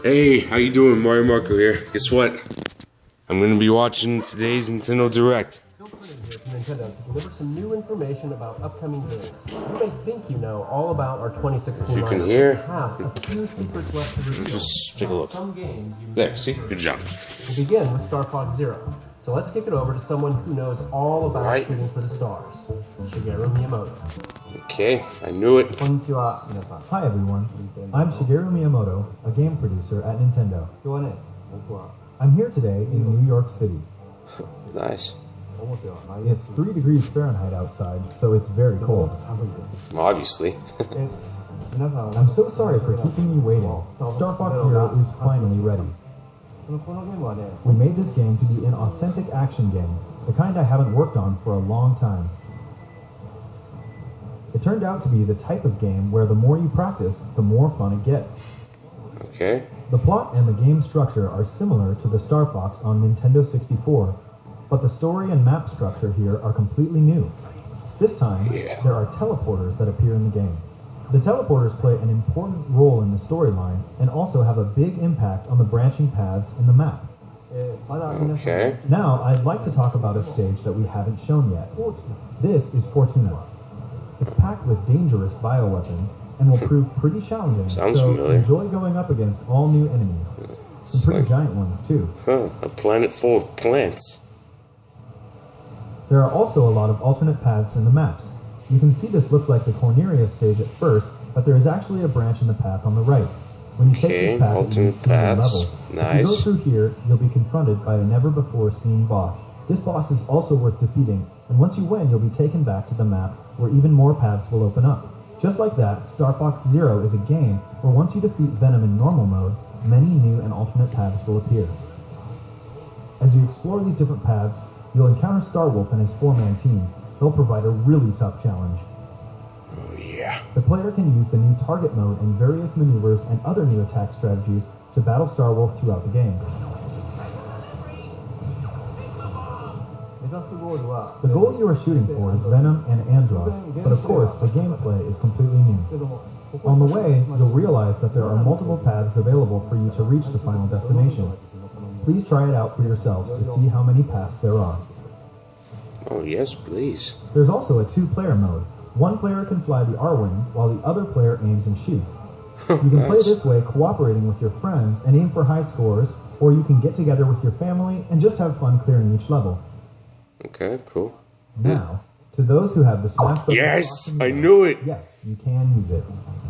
Hey, how you doing? Mario Marco here. Guess what? I'm gonna be watching today's Nintendo Direct. Phil Clinton here from Nintendo to deliver some new information about upcoming games. You may think you know all about our 2016 If you can lineup, hear, but have a few secrets left to reveal. just take a look. Some games you There, see? Good job. We'll begin with Star Fox Zero. So let's kick it over to someone who knows all about Right. shooting for the stars, Shigeru Miyamoto. Okay, I knew it. Konnichiwa, minasan. Hi everyone, I'm Shigeru Miyamoto, a game producer at Nintendo. I'm here today in New York City. Nice. It's 3 degrees Fahrenheit outside, so it's very cold. Obviously. I'm so sorry for keeping you waiting. Star Fox Zero is finally ready. We made this game to be an authentic action game, the kind I haven't worked on for a long time. It turned out to be the type of game where the more you practice, the more fun it gets. Okay. The plot and the game structure are similar to the Star Fox on Nintendo 64, but the story and map structure here are completely new. This time, there are teleporters that appear in the game. The teleporters play an important role in the storyline and also have a big impact on the branching paths in the map. Okay. Now, I'd like to talk about a stage that we haven't shown yet. This is Fortuna. It's packed with dangerous bioweapons and will prove pretty challenging, Sounds so familiar. enjoy going up against all new enemies. Some pretty giant ones, too. Huh, a planet full of plants. There are also a lot of alternate paths in the maps. You can see this looks like the Corneria stage at first, but there is actually a branch in the path on the right. When you take Okay, this path, it alternate leads to a new paths. level. If you go Nice. through here, you'll be confronted by a never-before-seen boss. This boss is also worth defeating, and once you win, you'll be taken back to the map where even more paths will open up. Just like that, Star Fox Zero is a game where once you defeat Venom in normal mode, many new and alternate paths will appear. As you explore these different paths, you'll encounter Starwolf and his 4-man team. They'll provide a really tough challenge. Oh, yeah. The player can use the new target mode and various maneuvers and other new attack strategies to battle Starwolf throughout the game. The goal you are shooting for is Venom and Andross, but of course the gameplay is completely new. On the way, you'll realize that there are multiple paths available for you to reach the final destination. Please try it out for yourselves to see how many paths there are. Oh, yes, please. There's also a 2-player mode. One player can fly the R-Wing, while the other player aims and shoots. You can play this way cooperating with your friends and aim for high scores, or you can get together with your family and just have fun clearing each level. Okay, cool. Now, to those who have the Smash Bros. Yes, I knew it. Yes, you can use it.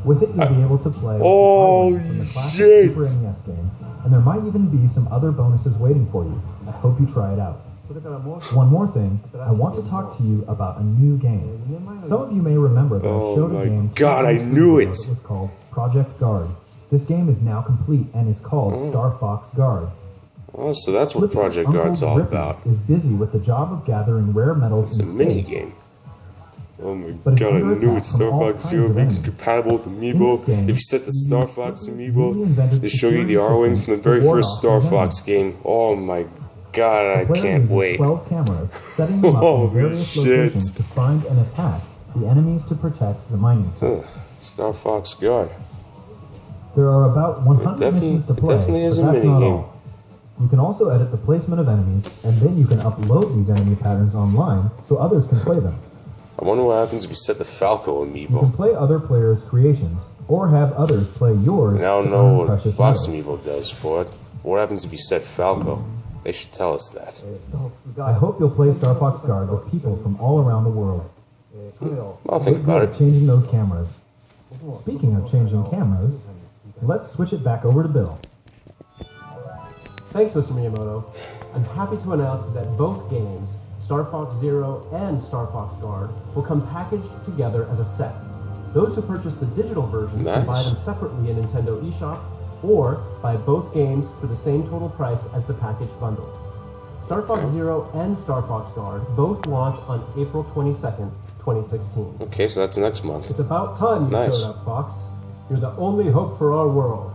With it, you'll be able to play with Oh, the R-Wing from the classic shit. Super NES game, and there might even be some other bonuses waiting for you. I hope you try it out. One more thing, I want to talk to you about a new game. Some of you may remember that Oh I showed my a game. God, I 2 years knew ago it. that was called Project Guard. This game is now complete and is called Star Fox Guard. Oh, so that's what Flippy's Project Uncle Guard's all Rippy about. is busy with the job of gathering rare metals It's a in mini space. game. Oh my But it's god, I under knew attack it. Star from all Fox kinds Zero of make it enemies. compatible with In Amiibo. this game, If you set the you Star use Fox Flippy's Amiibo, newly invented they show you the security R-Wing system from the very to ward first off Star these Fox game. Oh my god, I The player can't uses wait. 12 cameras, setting them up Holy in various shit. locations to find and attack the enemies to protect the mining site. Star Fox Guard. There are about 100 definitely- missions to it play, definitely is but a that's not minigame. all. You can also edit the placement of enemies, and then you can upload these enemy patterns online so others can play them. I wonder what happens if you set the Falco You can Amiibo. play other players' creations, or have others play yours I don't to know earn what precious Fox metals. Amiibo does for it. What happens if you set Falco? They should tell us that. I hope you'll play Star Fox Guard with people from all around the world. I'll think Good about at it. changing those cameras. Speaking of changing cameras, let's switch it back over to Bill. Thanks, Mr. Miyamoto. I'm happy to announce that both games, Star Fox Zero and Star Fox Guard, will come packaged together as a set. Those who purchase the digital versions can buy Nice. them separately in Nintendo eShop, or buy both games for the same total price as the packaged bundle. Star Fox Zero and Star Fox Guard both launch on April 22nd, 2016. Okay, so that's next month. It's about time you Nice. showed up, Fox. You're the only hope for our world.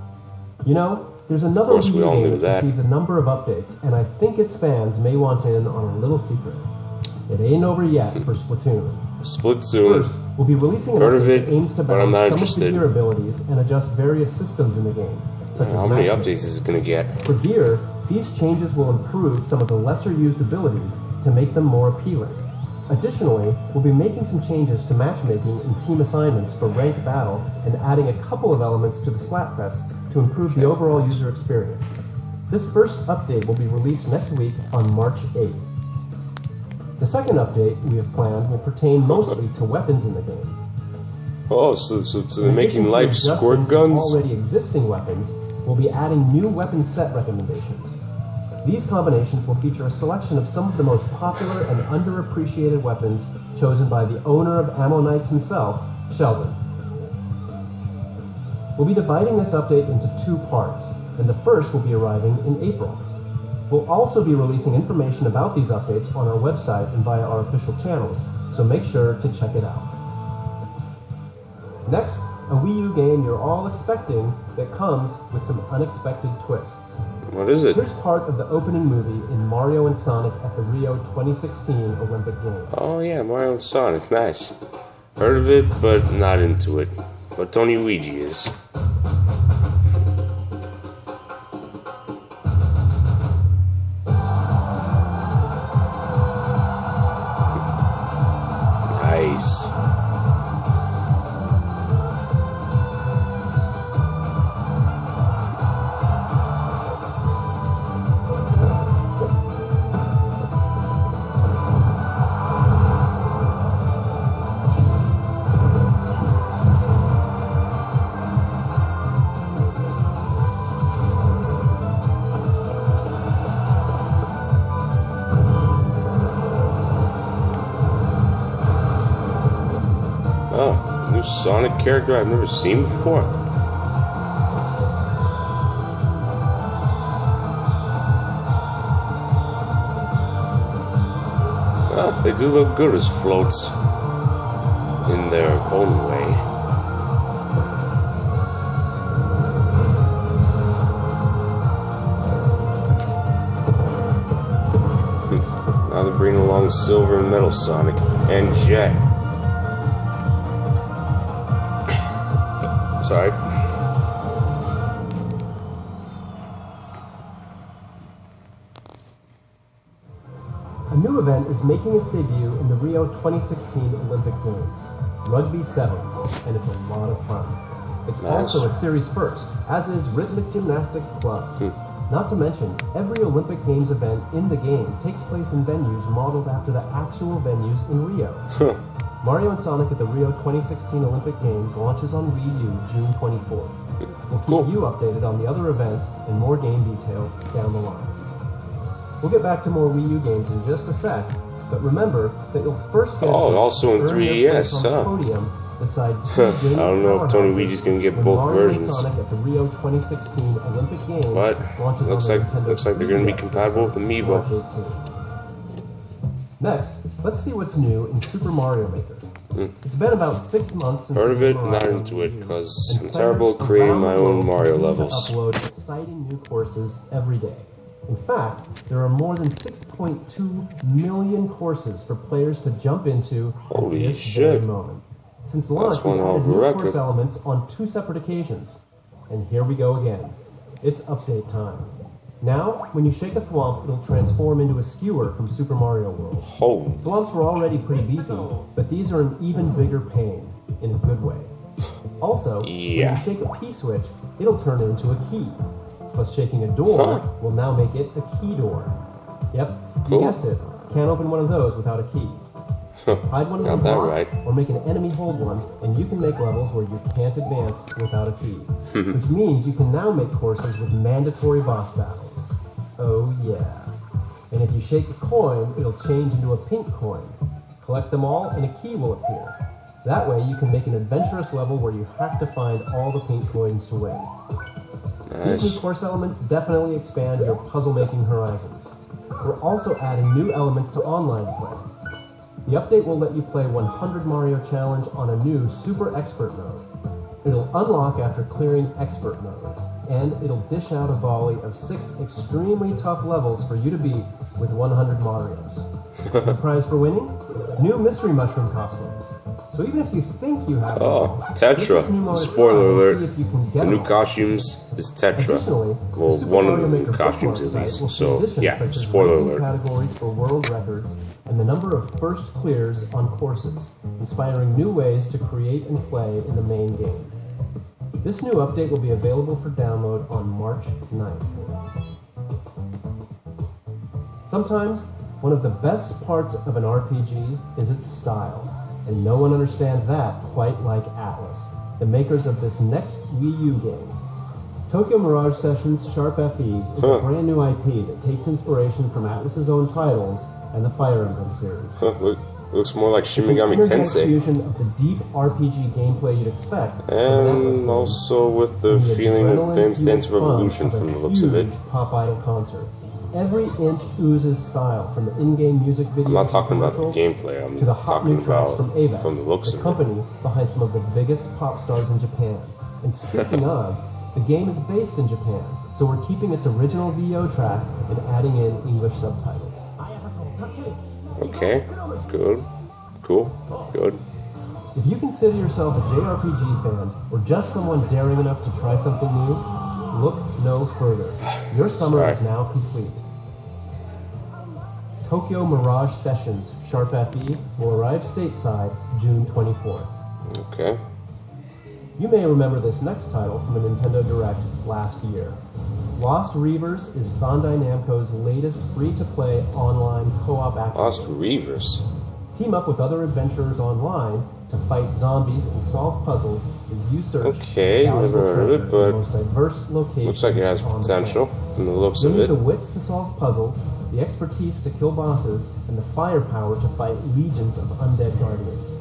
You know, there's another course, we Wii all game knew that's that. received a number of updates, and I think its fans may want in on a little secret. It ain't over yet for Splatoon. Splatoon. First, We'll be releasing an Heard of update it, that aims to but I'm balance not some of the interested. gear abilities and adjust various systems in the game, such as How many matchmaking. updates is it gonna get? For gear, these changes will improve some of the lesser used abilities to make them more appealing. Additionally, we'll be making some changes to matchmaking and team assignments for ranked battle and adding a couple of elements to the Splatfests to improve the overall user experience. This first update will be released next week on March 8th. The second update we have planned will pertain mostly to weapons in the game. Oh, so they're In making addition to life adjusting squirt some guns? already existing weapons, we'll be adding new weapon set recommendations. These combinations will feature a selection of some of the most popular and underappreciated weapons chosen by the owner of Ammo Knights himself, Sheldon. We'll be dividing this update into two parts, and the first will be arriving in April. We'll also be releasing information about these updates on our website and via our official channels, so make sure to check it out. Next, a Wii U game you're all expecting that comes with some unexpected twists. What is it? Here's part of the opening movie in Mario and Sonic at the Rio 2016 Olympic Games. Oh yeah, Mario and Sonic, nice. Heard of it, but not into it. But Tony Luigi is. Nice. Oh, new Sonic character I've never seen before. Well, they do look good as floats in their own way. Now they're bringing along Silver and Metal Sonic and Jet. Sorry. A new event is making its debut in the Rio 2016 Olympic Games, Rugby Sevens, and it's a lot of fun. It's Nice. also a series first, as is Rhythmic Gymnastics Clubs. Not to mention, every Olympic Games event in the game takes place in venues modeled after the actual venues in Rio. Mario and Sonic at the Rio 2016 Olympic Games launches on Wii U June 24th. We'll keep Cool. you updated on the other events and more game details down the line. We'll get back to more Wii U games in just a sec, but remember that you'll first get a Oh, chance also in to earn your 3DS, place on the huh? podium beside two gaming I don't know if Tony powerhouses Luigi's gonna get when both Mario versions. And Sonic at the Rio 2016 Olympic Games But launches looks on the like Nintendo they're gonna be 3DS compatible with system, Amiibo. March 18th. Next, let's see what's new in Super Mario Maker. It's been about 6 months since Heard of the it, game not arrived on into Wii it, U, 'cause and I'm terrible at players creating around my the own world Mario continue levels. to upload exciting new courses every day. In fact, there are more than 6.2 million courses for players to jump into Holy at this shit. very moment. Since launch, one we've hell of added a new record. course elements on 2 separate occasions. And here we go again. It's update time. Now, when you shake a thwomp, it'll transform into a skewer from Super Mario World. Oh, Thwomps were already pretty beefy, but these are an even bigger pain, in a good way. Also, when Yeah. you shake a P-switch, it'll turn into a key. Plus shaking a door Huh. will now make it a key door. Yep, Cool. you guessed it. Can't open one of those without a key. Hide one in a got that block, right. or make an enemy hold one, and you can make levels where you can't advance without a key. Which means you can now make courses with mandatory boss battles. Oh yeah. And if you shake a coin, it'll change into a pink coin. Collect them all, and a key will appear. That way, you can make an adventurous level where you have to find all the pink coins to win. These nice. new course elements definitely expand your puzzle-making horizons. We're also adding new elements to online play. The update will let you play 100 Mario Challenge on a new Super Expert mode. It'll unlock after clearing Expert mode, and it'll dish out a volley of 6 extremely tough levels for you to beat with 100 Marios. The prize for winning? New Mystery Mushroom costumes. So even if you think you have it Oh, all, Tetra. this new mode is Spoiler fun and alert. see if you can get The new it all. costumes is Tetra. Additionally, Well, the Super one of Mario the Maker costumes bookmark at site will least. see So, additions yeah, such as spoiler ranking alert. categories for world records and the number of first clears on courses, inspiring new ways to create and play in the main game. This new update will be available for download on March 9th. Sometimes, one of the best parts of an RPG is its style, and no one understands that quite like Atlas, the makers of this next Wii U game. Tokyo Mirage Sessions Sharp FE is a brand new IP that takes inspiration from Atlas's own titles and the Fire Emblem series. Looks more like Shin It's an Megami energetic Tensei. fusion of the deep RPG gameplay you'd expect from an Atlas And game, also with the and feeling of adrenaline-fueled Dance Dance fun Revolution from the looks of it. huge Pop Idol concert. Every inch oozes style, from the in-game music videos I'm not talking and about the commercials gameplay, I'm to the hot talking new tracks about from Avex, from the looks the of it. company behind some of the biggest pop stars in Japan. And speaking of, the game is based in Japan, so we're keeping its original VO track and adding in English subtitles. Okay, good, cool, good. If you consider yourself a JRPG fan or just someone daring enough to try something new, look no further. Your summer is now complete. Tokyo Mirage Sessions Sharp FE will arrive stateside June 24th. Okay. You may remember this next title from a Nintendo Direct last year. Lost Reavers is Bandai Namco's latest free-to-play online co-op action Lost game. Reavers. Team up with other adventurers online to fight zombies and solve puzzles as you search Okay, for valuable never heard of it, treasure in but the most diverse locations looks like it has on the potential planet. from the looks You'll of need it. the wits to solve puzzles, the expertise to kill bosses, and the firepower to fight legions of undead guardians.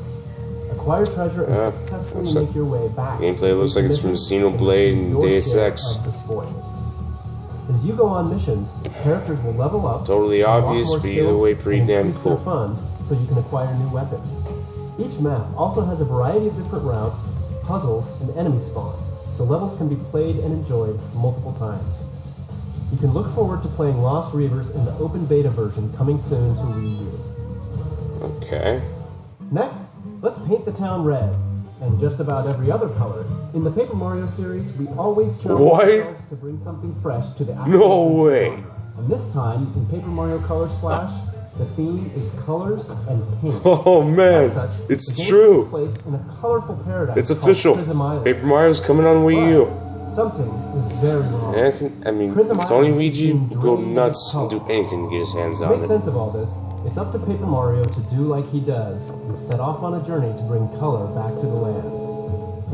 Acquire treasure and Yeah, successfully looks like- make your way back. gameplay looks like it's from missions Xenoblade and and your Deus share Ex. of the spoils. As you go on missions, characters will level up, Totally unlock obvious, more but either skills, way, pretty and damn increase their cool. funds so you can acquire new weapons. Each map also has a variety of different routes, puzzles, and enemy spawns, so levels can be played and enjoyed multiple times. You can look forward to playing Lost Reavers in the open beta version coming soon to Wii U. Okay. Next, let's paint the town red, and just about every other color. In the Paper Mario series, we always challenge What? ourselves to bring something fresh to the No way. And this time, in Paper Mario Color Splash, the theme is colors and paint. Oh man, As such, it's the game true. takes place in a colorful paradise It's called official. Prism Island. Paper Mario's coming on Wii U. But something is very wrong. Anything, I mean, Prism Tony Island is Luigi being will go drained of nuts color. and do anything to get his hands To on make it. sense of all this, it's up to Paper Mario to do like he does and set off on a journey to bring color back to the land.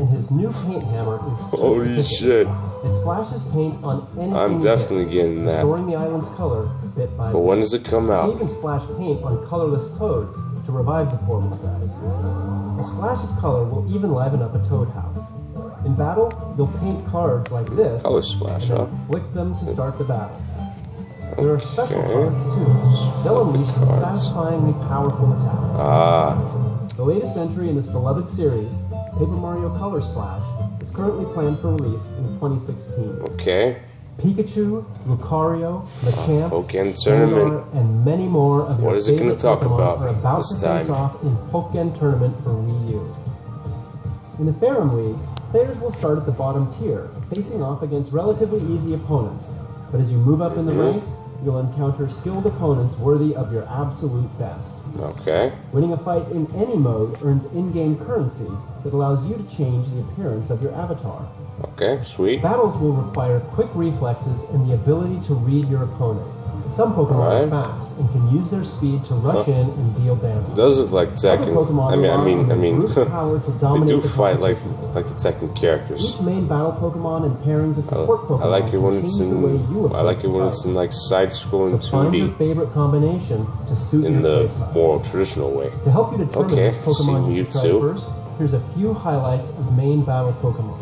And his new paint hammer is just a Holy ticket. shit. It splashes paint on anything I'm it definitely hits, getting that. restoring the island's color bit by But bit. when does it come It out? even splash paint on colorless toads to revive the poor little guys. A splash of color will even liven up a toad house. In battle, you'll paint cards like this Color splash, and huh? then flick them to start the battle. There are special Okay. cards too. They'll Flick the unleash some cards. satisfyingly powerful attacks. Ah, The latest entry in this beloved series, Paper Mario Color Splash, is currently planned for release in 2016. okay. Pikachu, Lucario, Machamp, Pokken Tournament. Gengar, and many more of your What is it gonna favorite talk Pokemon about are about this to face time? off in Pokken Tournament for Wii U. In the Farum League, players will start at the bottom tier, facing off against relatively easy opponents. But as you move up in the ranks, you'll encounter skilled opponents worthy of your absolute best. Okay. Winning a fight in any mode earns in-game currency that allows you to change the appearance of your avatar. Okay, sweet. Battles will require quick reflexes and the ability to read your opponent. Some Pokemon Right. are fast and can use their speed to rush in and deal damage. It does look like Other Tekken. Pokemon I mean, rely on their brute power to they dominate do the fight like competition. the Tekken characters. Each main battle Pokemon and pairings of support Pokemon I like it can when change it's the way in. you I like approach it when the it's fight. in like side-scrolling So find your 2D favorite combination to suit in your the playstyle. more traditional way. To help you determine Okay, which Pokemon seen you you should try too. first, here's a few highlights of main battle Pokemon.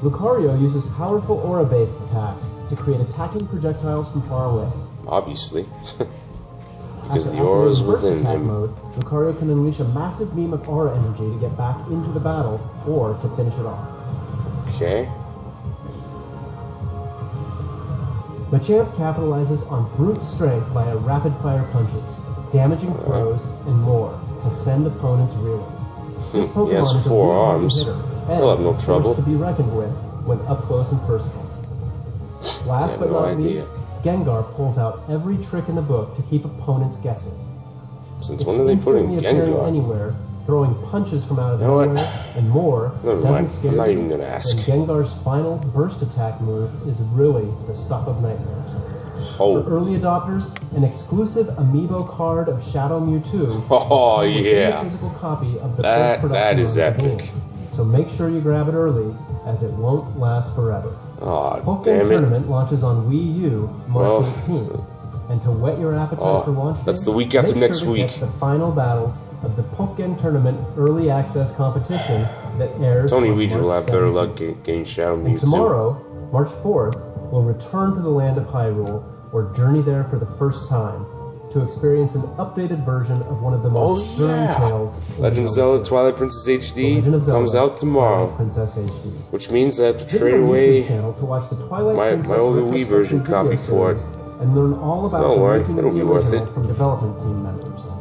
Lucario uses powerful aura-based attacks to create attacking projectiles from far away. Obviously, because After the aura is activating burst within attack him. mode, Lucario can unleash a massive beam of aura energy to get back into the battle or to finish it off. Okay. Machamp capitalizes on brute strength via rapid-fire punches, damaging throws, and more to send opponents reeling. This Pokemon He has is a 4 real heavy arms. hitter He'll have no and a trouble. force to be reckoned with when up close and personal. Last have but no not idea. least, Gengar pulls out every trick in the book to keep opponents guessing. Since when did they put in Instantly appearing Gengar? anywhere, throwing punches from out of You know what? nowhere, and more Never doesn't mind. scare I'm not you, even gonna ask. then Gengar's final burst attack move is really the stuff of nightmares. For Oh, early adopters, an exclusive amiibo card of Shadow Mewtwo oh with yeah. a physical copy of the That- first that production is of the epic. game. So make sure you grab it early, as it won't last forever. Oh, Pokemon damn it. Tournament launches on Wii U March Well, 18th. And to whet your appetite oh, for launch that's day, the week after make next sure to week. catch the final battles of the Pokemon Tournament Early Access Competition that airs Tony on Weege will March have better 17th. luck getting Shadow And Mewtwo. tomorrow, March 4th, we'll return to the land of Hyrule, or journey there for the first time, to experience an updated version of one of the most Oh, stirring yeah. tales in Legend of the Zelda series. Twilight Princess The HD Legend of Zelda comes out tomorrow, Twilight Princess HD. which means I have to Visit trade our YouTube away. channel to watch the Twilight my Princess older Wii version retrospective copy video for it. series and learn all about Don't the worry, making of it'll the be worth original it. from development team members.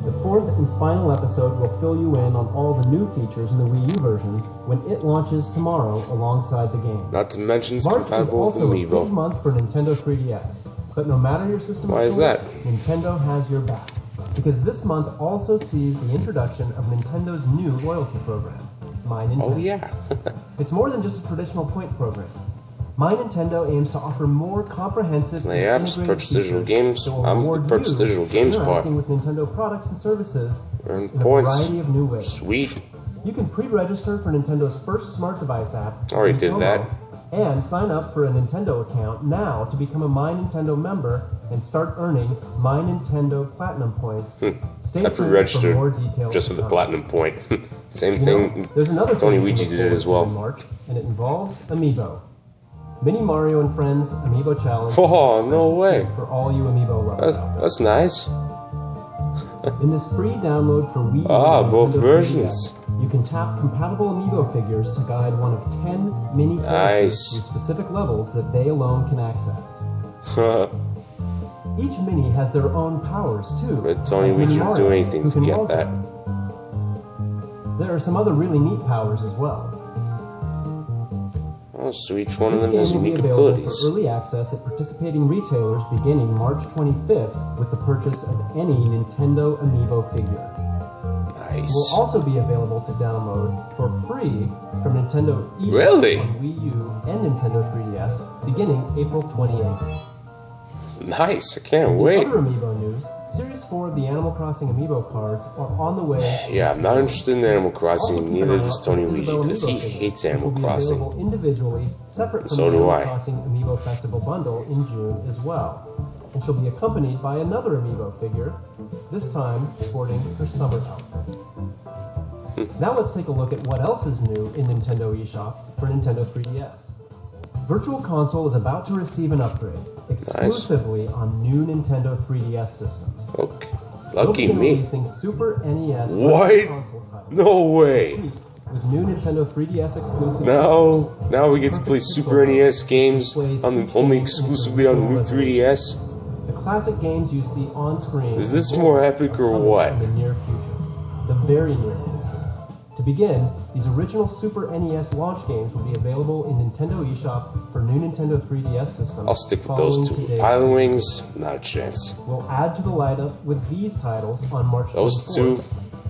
The 4th and final episode will fill you in on all the new features in the Wii U version when it launches tomorrow alongside the game. Not to mention it's March is compatible with also a big Amiibo. month for Nintendo 3DS, but no matter your system Why of is choice, that? Nintendo has your back. Because this month also sees the introduction of Nintendo's new loyalty program, My Nintendo. Oh yeah. It's more than just a traditional point program. My Nintendo aims to offer more comprehensive The and apps, integrated purchase digital features games. that will I'm the reward purchase you digital games for part. interacting with Nintendo products and services Earn in a points. variety of new ways. Sweet. You can pre-register for Nintendo's first smart device app, Already did Nintendo, that. and sign up for a Nintendo account now to become a My Nintendo member and start earning My Nintendo Platinum points. Stay I tuned for pre-registered more details just for to the come. platinum point. Same You know, thing. there's another Tony thing you can Weege look did it forward as to well. in March, and it involves Amiibo. Mini Mario and Friends Amiibo Challenge. Oh, is a no special way. treat for all you Amiibo lovers out there. That's nice. In this free download for Wii U Ah, and both Nintendo 3DS, versions. you can tap compatible Amiibo figures to guide one of 10 mini characters Nice. through specific levels that they alone can access. Each mini has their own powers too. But Tony like Mini Weege would do Mario, anything who to can get multi. that. There are some other really neat powers as well. Oh, so each one of This them has game will be unique available abilities. for early access at participating retailers beginning March 25th with the purchase of any Nintendo Amiibo figure. It will Nice. also be available to download for free from Nintendo eShop Really? on Wii U and Nintendo 3DS beginning April 28th. Nice. I can't In wait. other Amiibo news, Series 4 of the Animal Crossing Amiibo cards are on the way. Yeah, I'm not interested in Animal Also Crossing, keep neither an eye does out Tony for Weege, Isabelle because he Amiibo figures, hates which Animal will be Crossing. available individually, separate from So the do Animal I. Crossing Amiibo Festival bundle in June as well. And she'll be accompanied by another Amiibo figure, this time sporting her summer outfit. Now let's take a look at what else is new in Nintendo eShop for Nintendo 3DS. Virtual Console is about to receive an upgrade, exclusively on new Nintendo 3DS systems. Okay. They'll Lucky begin me. releasing Super NES What? Virtual Console titles No way. with new Nintendo 3DS exclusive. Now we get to play Super NES games on the only exclusively on the new 3DS. The classic games you see on screen. Is this more epic or what? In the near future, the very near future. To begin, these original Super NES launch games will be available in Nintendo eShop for new Nintendo 3DS systems. I'll stick with those following two. today's Island release. Wings, not a chance. We'll add to the lineup with these titles on March Those 24th, two.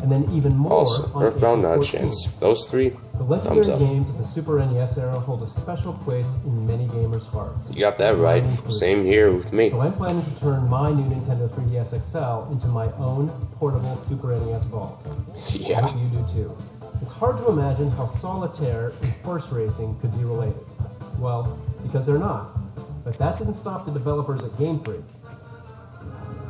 and then even more Also, on Earthbound, April not a 14th. chance. Those three, The thumbs legendary up. games of the Super NES era hold a special place in many gamers' hearts. You got that right. Same here with me. So I'm planning to turn my new Nintendo 3DS XL into my own portable Super NES vault. I Yeah. hope you do too. It's hard to imagine how solitaire and horse racing could be related. Well, because they're not. But that didn't stop the developers at Game Freak.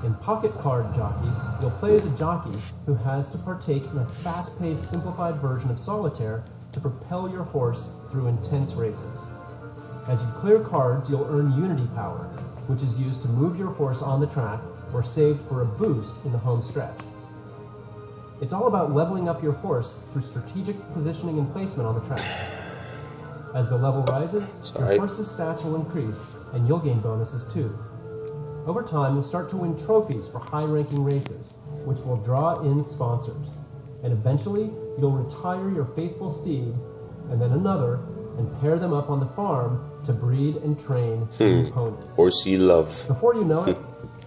In Pocket Card Jockey, you'll play as a jockey who has to partake in a fast-paced, simplified version of solitaire to propel your horse through intense races. As you clear cards, you'll earn Unity Power, which is used to move your horse on the track or saved for a boost in the home stretch. It's all about leveling up your horse through strategic positioning and placement on the track. As the level rises, Sorry. your horse's stats will increase, and you'll gain bonuses too. Over time, you'll start to win trophies for high-ranking races, which will draw in sponsors. And eventually, you'll retire your faithful steed, and then another, and pair them up on the farm to breed and train new ponies. Horsey love. Before you know it,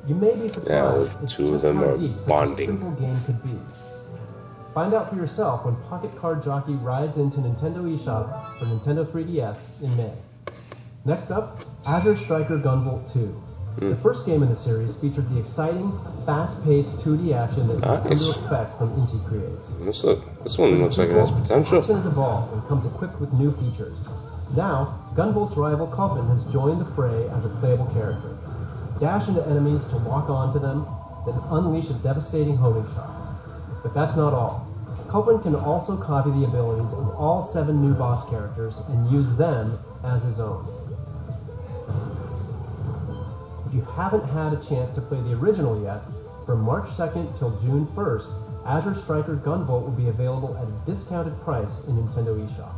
you may be Yeah, surprised the at two of just them how are deep such bonding. a simple game could be. Find out for yourself when Pocket Card Jockey rides into Nintendo eShop for Nintendo 3DS in May. Next up, Azure Striker Gunvolt 2. The first game in the series featured the exciting, fast-paced 2D action that you've come to Nice. expect from Inti Creates. This one looks like it has potential. Action has evolved and comes equipped with new features. Now, Gunvolt's rival Culpin has joined the fray as a playable character. Dash into enemies to lock onto them, then unleash a devastating homing shot. But that's not all. Culpin can also copy the abilities of all 7 new boss characters and use them as his own. If you haven't had a chance to play the original yet, from March 2nd till June 1st, Azure Striker Gunvolt will be available at a discounted price in Nintendo eShop.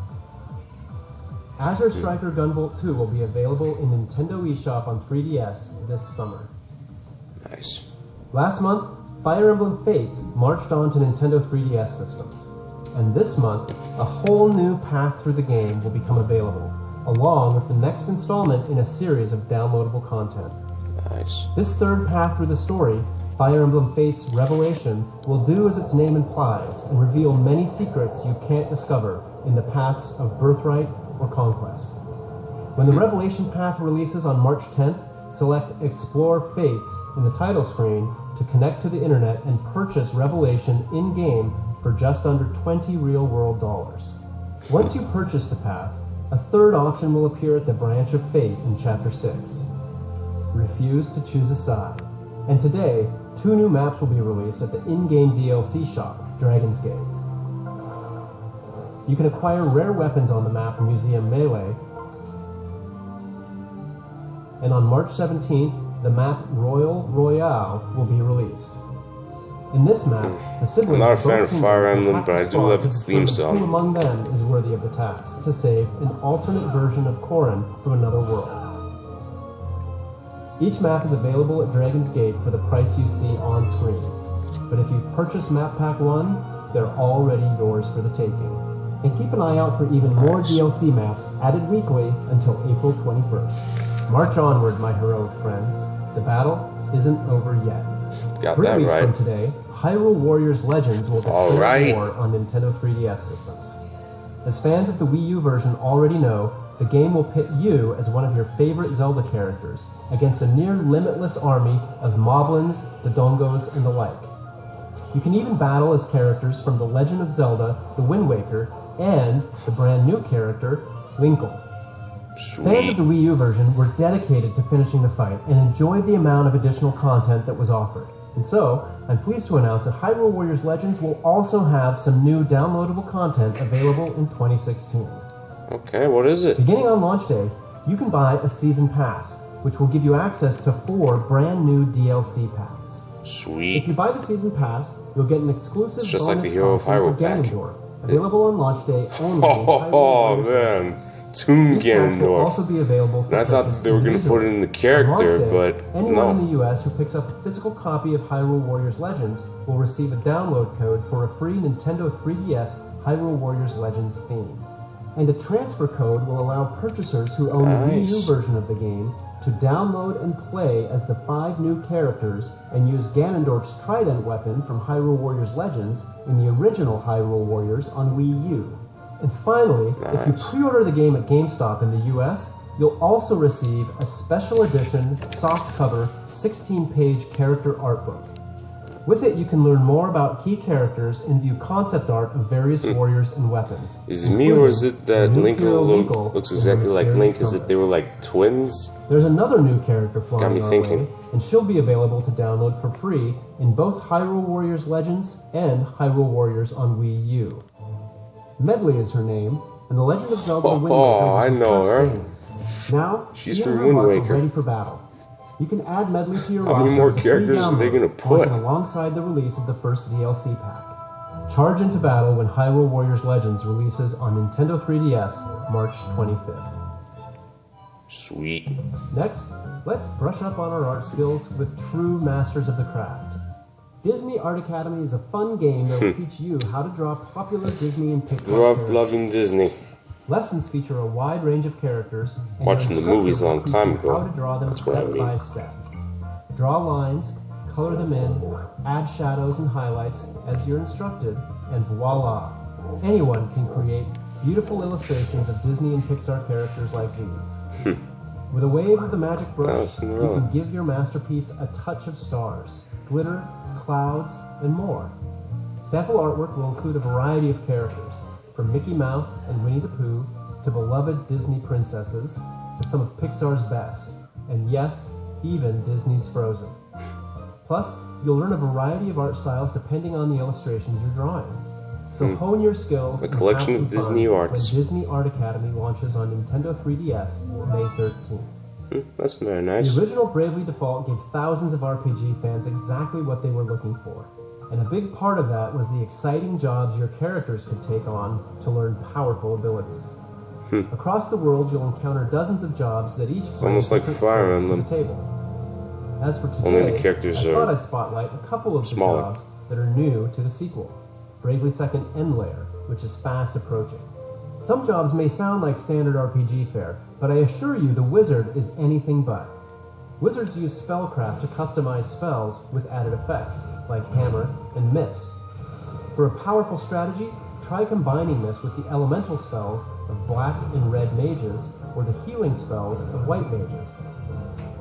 Azure Striker Gunvolt 2 will be available in Nintendo eShop on 3DS this summer. Nice. Last month, Fire Emblem Fates marched on to Nintendo 3DS systems. And this month, a whole new path through the game will become available, along with the next installment in a series of downloadable content. Nice. This third path through the story, Fire Emblem Fates Revelation, will do as its name implies and reveal many secrets you can't discover in the paths of Birthright or Conquest. When the Revelation path releases on March 10th, select Explore Fates in the title screen to connect to the internet and purchase Revelation in-game for just under 20 real-world dollars. Once you purchase the path, a third option will appear at the Branch of Fate in Chapter 6. Refuse to choose a side. And today, 2 new maps will be released at the in-game DLC shop, Dragon's Gate. You can acquire rare weapons on the map Museum Melee, and on March 17th, the map Royal Royale will be released. In this map, the siblings not a of both fan of kingdoms Fire will Emblem, have but to I do spawn love to its theme determine song. Who among them is worthy of the task to save an alternate version of Corrin from another world. Each map is available at Dragon's Gate for the price you see on screen. But if you've purchased Map Pack 1, they're already yours for the taking. And keep an eye out for even more DLC maps added weekly until April 21st. March onward, my heroic friends. The battle isn't over yet. Got 3 that weeks right. from today, Hyrule Warriors Legends will declare Alright. war on Nintendo 3DS systems. As fans of the Wii U version already know, the game will pit you as one of your favorite Zelda characters against a near limitless army of Moblins, Dodongos, and the like. You can even battle as characters from The Legend of Zelda, The Wind Waker, and the brand new character, Linkle. Fans of Sweet. the Wii U version were dedicated to finishing the fight and enjoyed the amount of additional content that was offered. And so, I'm pleased to announce that Hyrule Warriors Legends will also have some new downloadable content available in 2016. Okay, what is it? Beginning on launch day, you can buy a season pass, which will give you access to 4 brand new DLC packs. If Sweet. you buy the season pass, you'll get an exclusive It's just like bonus the Hero of costume Hyrule for pack. Ganondorf, available on launch day only. in Hyrule Oh, Warriors man. Legends. Tomb These packs will also Ganondorf. be available for And I thought purchase they were going to put it in the character, On March but day, anyone in no. the US who picks up a physical copy of Hyrule Warriors Legends will receive a download code for a free Nintendo 3DS Hyrule Warriors Legends theme. And a transfer code will allow purchasers who own the Wii Nice. U version of the game to download and play as the 5 new characters and use Ganondorf's trident weapon from Hyrule Warriors Legends in the original Hyrule Warriors on Wii U. And finally, if you Nice. pre-order the game at GameStop in the US, you'll also receive a special edition, softcover, 16-page character art book. With it, you can learn more about key characters and view concept art of various warriors and weapons. Is it me or is it that including Link Hero Linkle looks and exactly like Mysterious Link? Is it they were Compass. like twins? There's another new character flying me our thinking. way, and she'll be available to download for free in both Hyrule Warriors Legends and Hyrule Warriors on Wii U. Medley is her name, and The Legend of Zelda: The Wind Waker Oh, was I her know first her. game. Now, She's she from and her Wind mark are Waker. ready for battle. You can add Medley to your How roster many more as a free characters are they download, gonna put? launching alongside the release of the first DLC pack. Charge into battle when Hyrule Warriors Legends releases on Nintendo 3DS March 25th. Sweet. Next, let's brush up on our art skills with true masters of the craft. Disney Art Academy is a fun game that will teach you how to draw popular Disney and Pixar Grew up characters. loving Disney. Lessons feature a wide range of characters, and Watching the your movies a long instructor will time teach you ago. how to draw them That's what I step mean. by step. Draw lines, color them in, add shadows and highlights as you're instructed, and voila! Anyone can create beautiful illustrations of Disney and Pixar characters like these. With a wave of the magic Oh, brush, you Cinderella. can give your masterpiece a touch of stars, glitter, clouds, and more. Sample artwork will include a variety of characters, from Mickey Mouse and Winnie the Pooh to beloved Disney princesses to some of Pixar's best, and yes, even Disney's Frozen. Plus, you'll learn a variety of art styles depending on the illustrations you're drawing. So hone your skills A and collection have of some Disney fun arts. when Disney Art Academy launches on Nintendo 3DS May 13th. That's very nice. The original Bravely Default gave thousands of RPG fans exactly what they were looking for. And a big part of that was the exciting jobs your characters could take on to learn powerful abilities. Across the world, you'll encounter dozens of jobs that each bring almost like different Fire strengths to Emblem. the table. As for today, Only the characters I thought are I'd spotlight a couple of smaller. the jobs that are new to the sequel. Bravely Second End Layer, which is fast approaching. Some jobs may sound like standard RPG fare, but I assure you the wizard is anything but. Wizards use spellcraft to customize spells with added effects, like hammer and mist. For a powerful strategy, try combining this with the elemental spells of black and red mages, or the healing spells of white mages.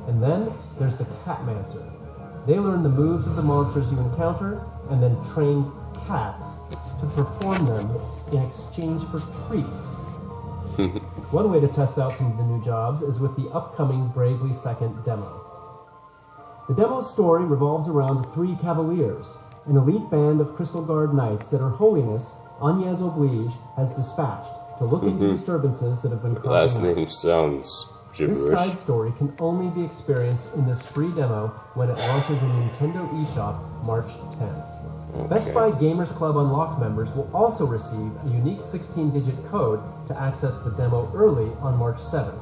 And then there's the Catmancer. They learn the moves of the monsters you encounter, and then train cats to perform them in exchange for treats. One way to test out some of the new jobs is with the upcoming Bravely Second demo. The demo's story revolves around the three Cavaliers, an elite band of Crystal Guard knights that Her Holiness, Agnès Oblige, has dispatched to look into disturbances that have been Last cropping up. name sounds This gibberish. side story can only be experienced in this free demo when it launches in Nintendo eShop March 10th. Best Buy Gamers Club Unlocked members will also receive a unique 16-digit code to access the demo early on March 7th.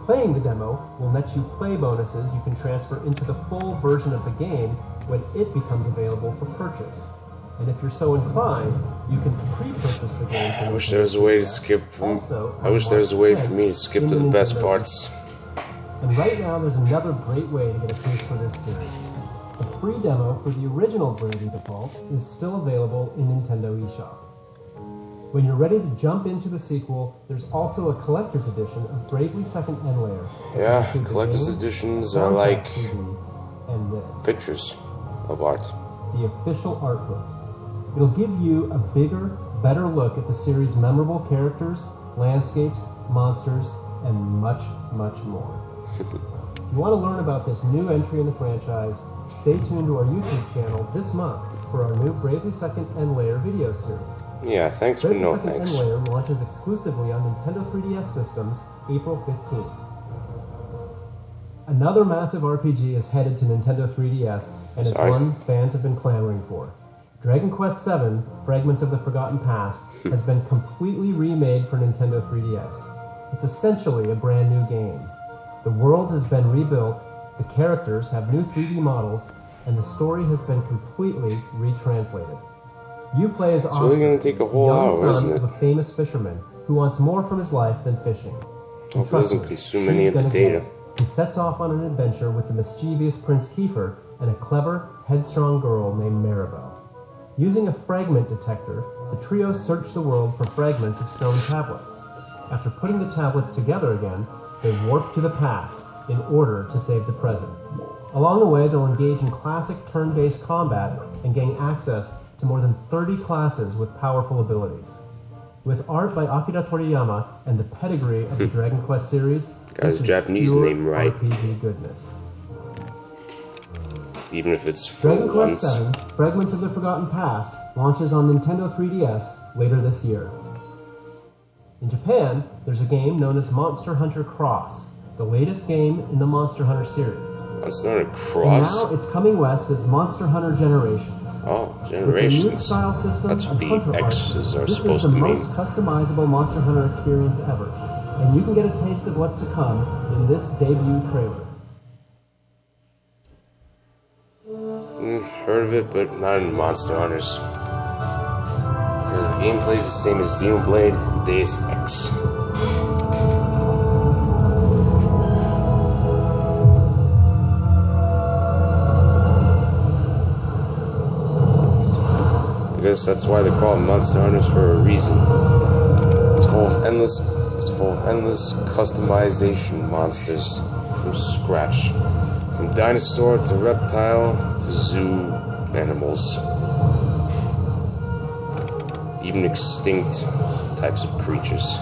Playing the demo will net you play bonuses you can transfer into the full version of the game when it becomes available for purchase. And if you're so inclined, you can pre-purchase the game. I wish there was a way to skip from. I wish there was a way for me to skip to the best parts. And right now, there's another great way to get a taste for this series. The free demo for the original Bravely Default is still available in Nintendo eShop. When you're ready to jump into the sequel, there's also a collector's edition of Bravely Second End Layer. Yeah, Includes the collector's game, editions are soundtrack like CD, and this, pictures of art. the official art book. It'll give you a bigger, better look at the series' memorable characters, landscapes, monsters, and much, much more. If you want to learn about this new entry in the franchise, stay tuned to our YouTube channel this month for our new Bravely Second End Layer video series. Yeah, thanks but Bravely no Second thanks. End Layer launches exclusively on Nintendo 3DS systems April 15th. Another massive RPG is headed to Nintendo 3DS, and it's Sorry. one fans have been clamoring for. Dragon Quest VII, Fragments of the Forgotten Past, has been completely remade for Nintendo 3DS. It's essentially a brand new game. The world has been rebuilt, the characters have new 3D models, and the story has been completely retranslated. You play as Oscar, really gonna take a whole the young hour, son isn't it? of a famous fisherman who wants more from his life than fishing. And Hope it trust doesn't me, consume any he's of the gonna get data. it. He sets off on an adventure with the mischievous Prince Kiefer and a clever, headstrong girl named Maribel. Using a fragment detector, the trio search the world for fragments of stone tablets. After putting the tablets together again, they warp to the past in order to save the present. Along the way, they'll engage in classic turn-based combat and gain access to more than 30 classes with powerful abilities. With art by Akira Toriyama and the pedigree of the Dragon Quest series, Got his this is Japanese pure name right. RPG goodness. Even if it's for Dragon Quest once. VII, Fragments of the Forgotten Past, launches on Nintendo 3DS later this year. In Japan, there's a game known as Monster Hunter Cross, the latest game in the Monster Hunter series. That's not a And cross. now it's coming west as Monster Hunter Generations. Oh, With the new generations. style system That's of what the Hunter Heart, X's are this supposed is the to mean. most customizable Monster Hunter experience ever, and you can get a taste of what's to come in this debut trailer. heard of it, but not in Monster Hunters. Because the gameplay is the same as Xenoblade and Deus Ex. I guess that's why they call it Monster Hunters for a reason. It's full of endless customization monsters from scratch. From dinosaur to reptile to zoo animals. Even extinct types of creatures.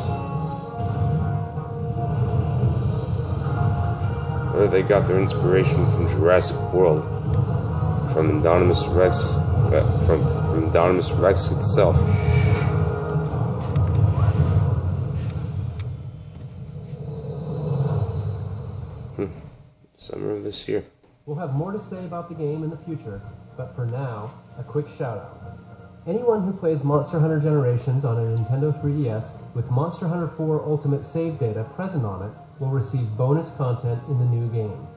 Whether they got their inspiration from Jurassic World, from Indominus Rex, from Indominus Rex itself. Summer of this year. We'll have more to say about the game in the future, but for now, a quick shout out. Anyone who plays Monster Hunter Generations on a Nintendo 3DS with Monster Hunter 4 Ultimate save data present on it will receive bonus content in the new game.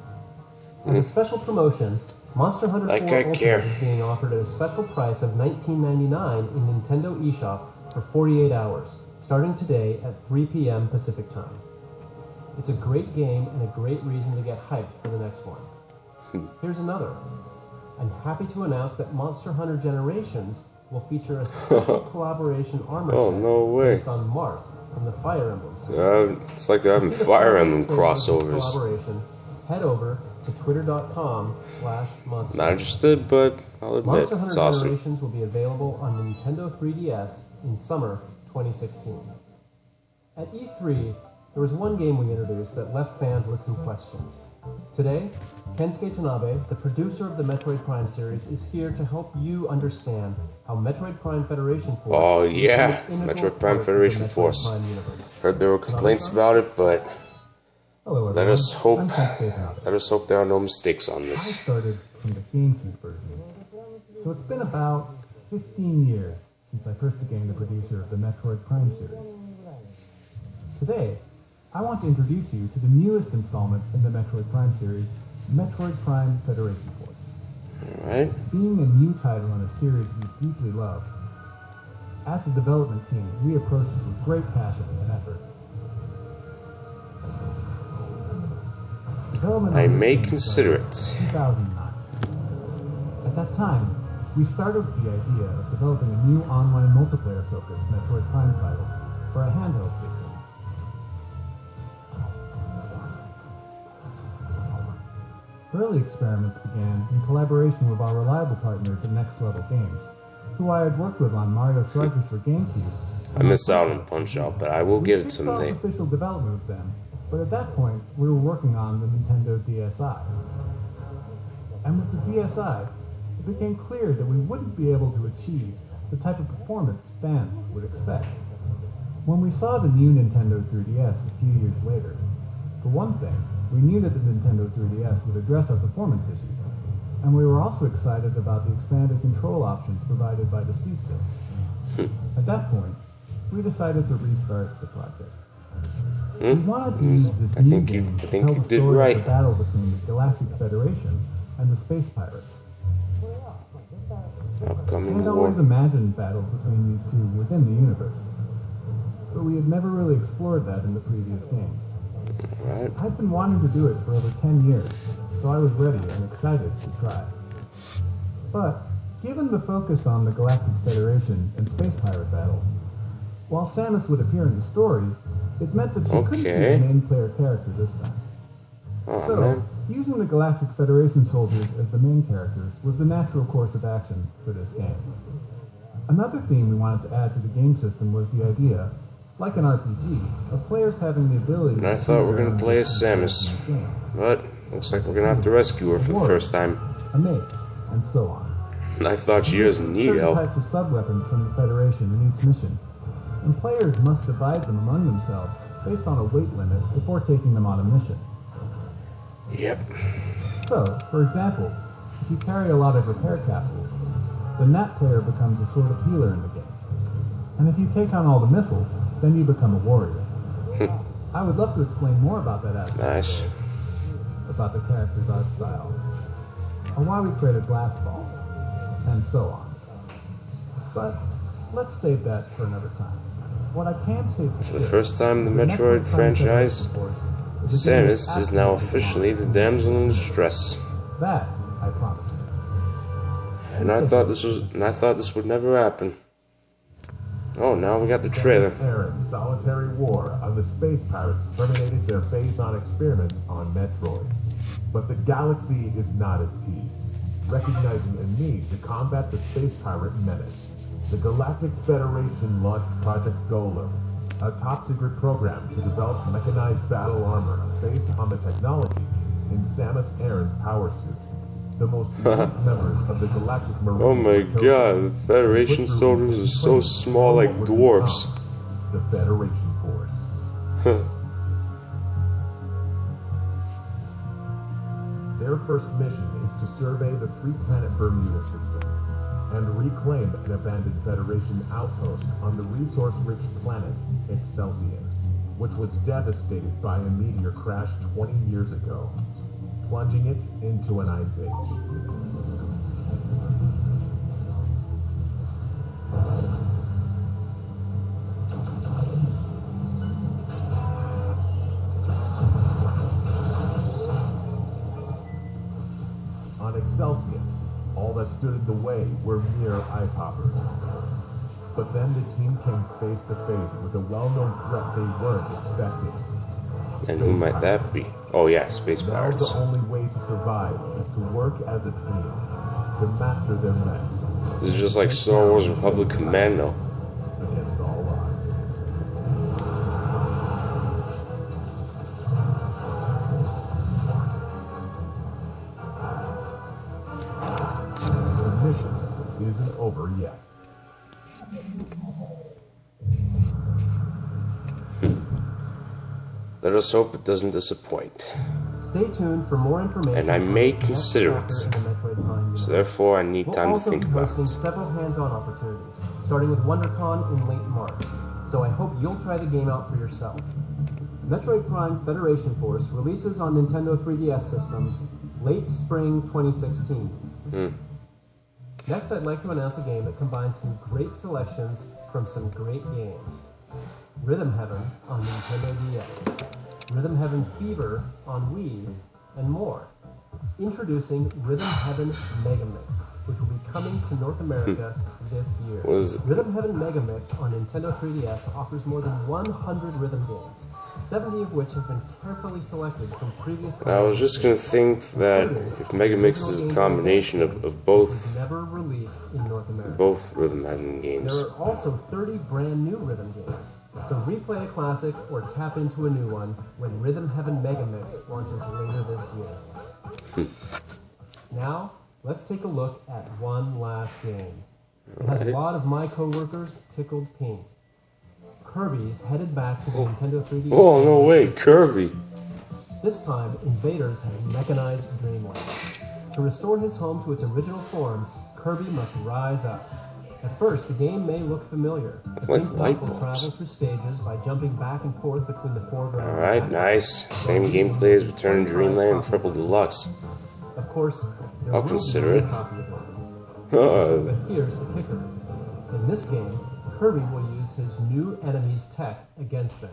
As a special promotion, Monster Hunter 4 Ultimate is being offered at a special price of $19.99 in Nintendo eShop for 48 hours, starting today at 3 p.m. Pacific Time. It's a great game and a great reason to get hyped for the next one. Here's another. I'm happy to announce that Monster Hunter Generations will feature a special collaboration armor set based on Marth from the Fire Emblem series. It's like they're having Fire Emblem crossovers. Head over to twitter.com/monster. Not interested, but I'll admit, Monster Hunter it's awesome. Generations will be available on Nintendo 3DS in summer 2016. At E3, there was one game we introduced that left fans with some questions. Today, Kensuke Tanabe, the producer of the Metroid Prime series, is here to help you understand how Metroid Prime Federation Force... Oh yeah, Metroid Prime Federation Force. Heard there were complaints about it, but let us hope there are no mistakes on I this. started from the GameCube version, so it's been about 15 years since I first became the producer of the Metroid Prime series. Today, I want to introduce you to the newest installment in the Metroid Prime series, Metroid Prime Federation Force. Alright. Being a new title in a series we deeply love, as a development team, we approached it with great passion and effort. I may consider it. 2009. At that time, we started with the idea of developing a new online multiplayer-focused Metroid Prime title for a handheld system. Early experiments began in collaboration with our reliable partners at Next Level Games, who I had worked with on Mario Strikers for GameCube. I miss out on Punch-Out, but I will get it someday. Official development with them, but at that point, we were working on the Nintendo DSi. And with the DSi, it became clear that we wouldn't be able to achieve the type of performance fans would expect. When we saw the new Nintendo 3DS a few years later, for one thing, we knew that the Nintendo 3DS would address our performance issues, and we were also excited about the expanded control options provided by the C-Stick. At that point, we decided to restart the project. We wanted to use this new game to tell the story of the battle between the Galactic Federation and the Space Pirates. Upcoming We had war. always imagined battles between these two within the universe, but we had never really explored that in the previous games. Right. I've been wanting to do it for over 10 years, so I was ready and excited to try. But, given the focus on the Galactic Federation and Space Pirate battle, while Samus would appear in the story, it meant that she couldn't be the main player character this time. So, using the Galactic Federation soldiers as the main characters was the natural course of action for this game. Another theme we wanted to add to the game system was the idea, like an RPG, of players having the ability And I thought we were going to play as Samus, but looks like we're going to have to rescue her for the first time. a mate, and so on. I thought she doesn't need Certain help. types of sub-weapons from the Federation in each mission, and players must divide them among themselves based on a weight limit before taking them on a mission. Yep. So, for example, if you carry a lot of repair capsules, then that player becomes a sort of healer in the game. And if you take on all the missiles, then you become a warrior. I would love to explain more about that aspect, Nice. about the character's art style, or why we created Blast Ball. and so on. But let's save that for another time. What I can say For the first time in the Metroid franchise, Samus is now officially the damsel in distress. That I promise. And I thought this would never happen. Oh, now we got the trailer. Aran's solitary war on the space pirates terminated their phase-on experiments on Metroids. But the galaxy is not at peace. Recognizing a need to combat the space pirate menace, the Galactic Federation launched Project Golem, a top-secret program to develop mechanized battle armor based on the technology in Samus Aran's power suit. The most elite members of the Galactic Marine. Oh my god, the Federation soldiers are so small like dwarfs. The Federation Force. Their first mission is to survey the three-planet Bermuda system and reclaim an abandoned Federation outpost on the resource-rich planet Excelsior, which was devastated by a meteor crash 20 years ago, plunging it into an ice age. On Excelsior, all that stood in the way were mere ice hoppers. But then the team came face to face with a well-known threat they weren't expecting. And who might that be? Oh yeah, space Now pirates. the only way to survive is to work as a team, to master their mechs. This is just like Star Wars Republic Commando. Against all odds. The mission isn't over yet. Let us hope it doesn't disappoint. Stay tuned for more information. And I may on this next consider chapter it. in the Metroid Prime universe. So therefore I need We'll time to also think be about hosting it. several hands-on opportunities, starting with WonderCon in late March. So I hope you'll try the game out for yourself. Metroid Prime Federation Force releases on Nintendo 3DS systems late spring 2016. Next, I'd like to announce a game that combines some great selections from some great games. Rhythm Heaven on Nintendo DS, Rhythm Heaven Fever on Wii, and more. Introducing Rhythm Heaven Megamix, which will be coming to North America this year. Rhythm Heaven Megamix on Nintendo 3DS offers more than 100 rhythm games, 70 of which have been carefully selected from previous. I was just gonna think that if Megamix is a combination of both never released in North America. both Rhythm Heaven games. There are also 30 brand new rhythm games, so replay a classic or tap into a new one when Rhythm Heaven Megamix launches later this year. Now, let's take a look at one last game. It has a lot of my co-workers tickled pink. Kirby's headed back to the Nintendo 3DS. Oh no way, Kirby! This time, invaders have mechanized Dreamland. To restore his home to its original form, Kirby must rise up. At first, the game may look familiar. Like Link light will bulbs. travel through stages by jumping back and forth between the foreground. and Alright, background. nice. Same gameplay as Return to Dreamland Triple Deluxe. Of course, there I'll will consider be it. copy abilities. Uh, But here's the kicker. In this game, Kirby will use his new enemy's tech against them.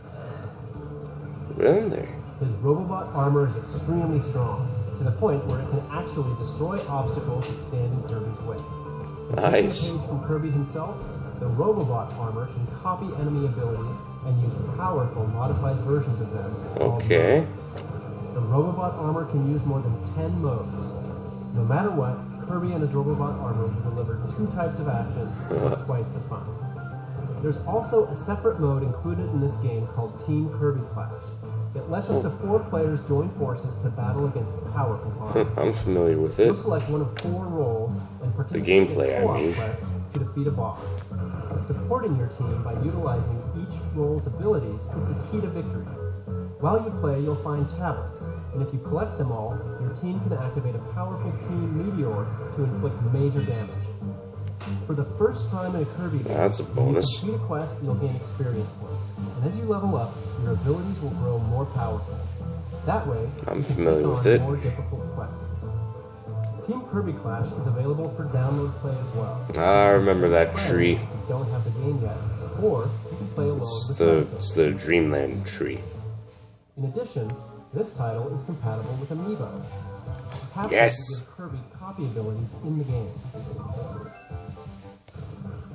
really? His Robobot armor is extremely strong, to the point where it can actually destroy obstacles that stand in Kirby's way. Nice. Taking a page from Kirby himself, the Robobot armor can copy enemy abilities and use powerful modified versions of them. called Okay. modes. The Robobot armor can use more than 10 modes. No matter what, Kirby and his Robobot armor will deliver 2 types of action for twice the fun. There's also a separate mode included in this game called Team Kirby Clash. It lets up to 4 players join forces to battle against powerful bosses. I'm familiar with You'll it. select one of 4 roles and participate gameplay, in co-op I mean. quests to defeat a boss. Supporting your team by utilizing each role's abilities is the key to victory. While you play, you'll find tablets, and if you collect them all, your team can activate a powerful Team Meteor to inflict major damage. For the first time in a Kirby game, That's a bonus. when you complete a quest, you'll gain experience points, and as you level up, your abilities will grow more powerful. That way, I'm you can familiar take with on it. more difficult quests. Team Kirby Clash is available for download play as well. I remember that tree. If you don't have the game yet, or you can play along It's the Dreamland tree. In addition, this title is compatible with Amiibo. Yes! To give Kirby copy abilities in the game.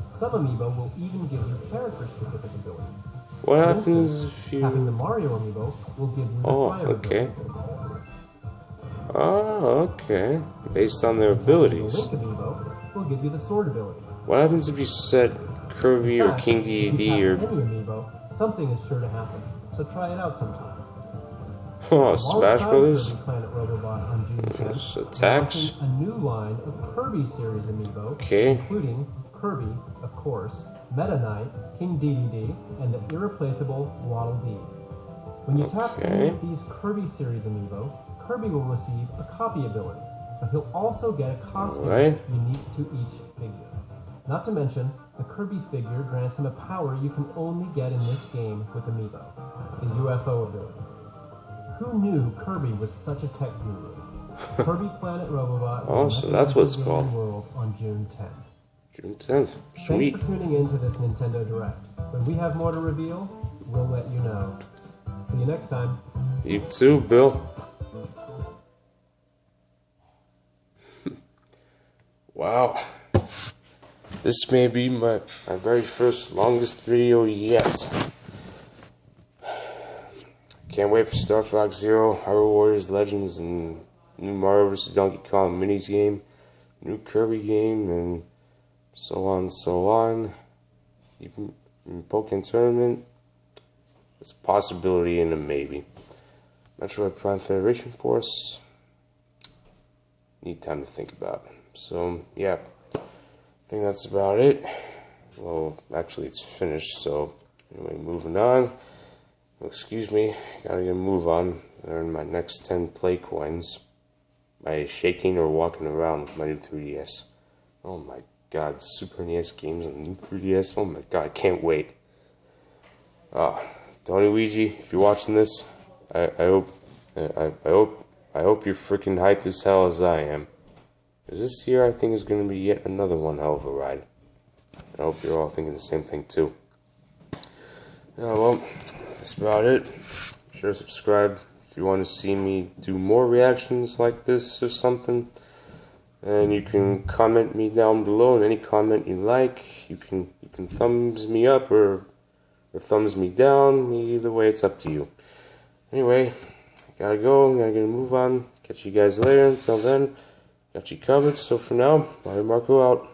Some Amiibo will even give you character-specific abilities. What For happens instance, if you... having the Mario Amiibo will give you the Oh, fire okay. ability. Oh, okay. Based on their abilities. The Link Amiibo will give you the sword ability. What happens if you set Kirby or King If you Dedede have or... any Amiibo, something is sure to happen. So try it out sometime. Oh, Smash Alongside Brothers? Kirby Planet Robobot on June 10th, Just we're attacks? launching a new line of Kirby series Amiibo, Okay. including Kirby, of course, Meta Knight, King Dedede, and the irreplaceable Waddle Dee. When you tap any of these Kirby series Amiibo, Kirby will receive a copy ability, but he'll also get a costume unique to each figure. Not to mention, the Kirby figure grants him a power you can only get in this game with Amiibo, the UFO ability. Who knew Kirby was such a tech guru? Kirby Planet Robobot. Oh, so that's what it's called. World on June 10th. June 10th. Sweet. Thanks for tuning in to this Nintendo Direct. When we have more to reveal, we'll let you know. See you next time. You too, Bill. Wow. This may be my very first longest video yet. Can't wait for Star Fox Zero, Hyrule Warriors Legends, and new Mario vs. Donkey Kong minis game, new Kirby game, and so on and so on. Even in Pokémon Tournament, it's a possibility and a maybe. Metroid Prime Federation Force, need time to think about. So, yeah, I think that's about it. Well, actually, it's finished, so anyway, moving on. Excuse me, gotta get a move on. Earn my next 10 play coins by shaking or walking around with my new 3DS. Oh my god, Super NES games on the new 3DS. Oh my god, I can't wait. Tony Luigi, if you're watching this, I hope you're freaking hyped as hell as I am. Because this year I think is going to be yet another one hell of a ride. I hope you're all thinking the same thing too. Yeah, well, that's about it. Be sure to subscribe if you want to see me do more reactions like this or something. And you can comment me down below, and any comment you like. You can thumbs me up or thumbs me down. Either way, it's up to you. Anyway, gotta go. I'm gonna move on. Catch you guys later. Until then, got you covered. So for now, Mario Marco out.